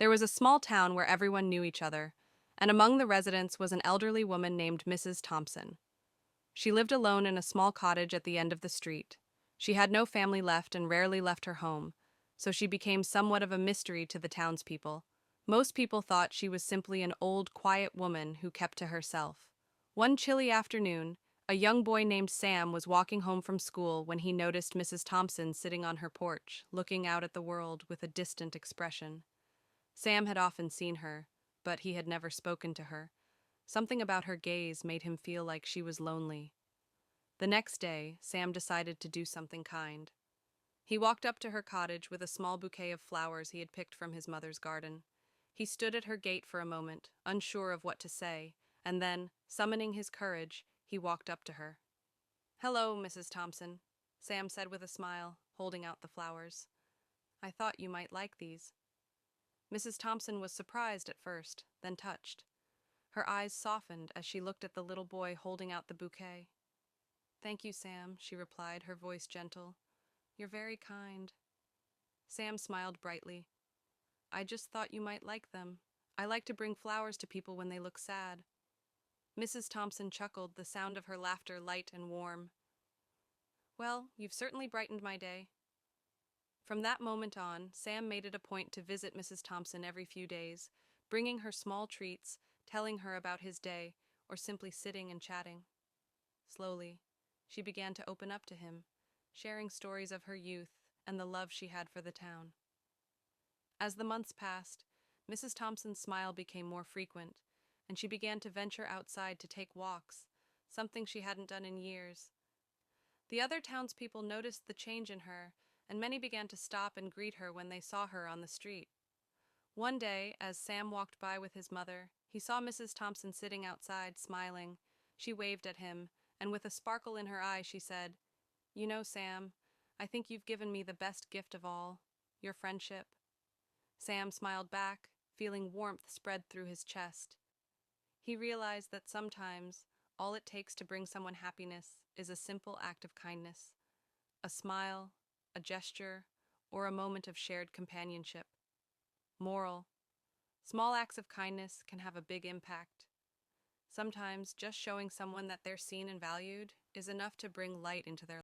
There was a small town where everyone knew each other, and among the residents was an elderly woman named Mrs. Thompson. She lived alone in a small cottage at the end of the street. She had no family left and rarely left her home, so she became somewhat of a mystery to the townspeople. Most people thought she was simply an old, quiet woman who kept to herself. One chilly afternoon, a young boy named Sam was walking home from school when he noticed Mrs. Thompson sitting on her porch, looking out at the world with a distant expression. Sam had often seen her, but he had never spoken to her. Something about her gaze made him feel like she was lonely. The next day, Sam decided to do something kind. He walked up to her cottage with a small bouquet of flowers he had picked from his mother's garden. He stood at her gate for a moment, unsure of what to say, and then, summoning his courage, he walked up to her. "Hello, Mrs. Thompson," Sam said with a smile, holding out the flowers. "I thought you might like these." Mrs. Thompson was surprised at first, then touched. Her eyes softened as she looked at the little boy holding out the bouquet. "Thank you, Sam," she replied, her voice gentle. "You're very kind." Sam smiled brightly. "I just thought you might like them. I like to bring flowers to people when they look sad." Mrs. Thompson chuckled, the sound of her laughter light and warm. "Well, you've certainly brightened my day." From that moment on, Sam made it a point to visit Mrs. Thompson every few days, bringing her small treats, telling her about his day, or simply sitting and chatting. Slowly, she began to open up to him, sharing stories of her youth and the love she had for the town. As the months passed, Mrs. Thompson's smile became more frequent, and she began to venture outside to take walks, something she hadn't done in years. The other townspeople noticed the change in her, and many began to stop and greet her when they saw her on the street. One day, as Sam walked by with his mother, he saw Mrs. Thompson sitting outside, smiling. She waved at him, and with a sparkle in her eye, she said, "You know, Sam, I think you've given me the best gift of all, your friendship." Sam smiled back, feeling warmth spread through his chest. He realized that sometimes all it takes to bring someone happiness is a simple act of kindness, a smile, a gesture, or a moment of shared companionship. Moral: small acts of kindness can have a big impact. Sometimes just showing someone that they're seen and valued is enough to bring light into their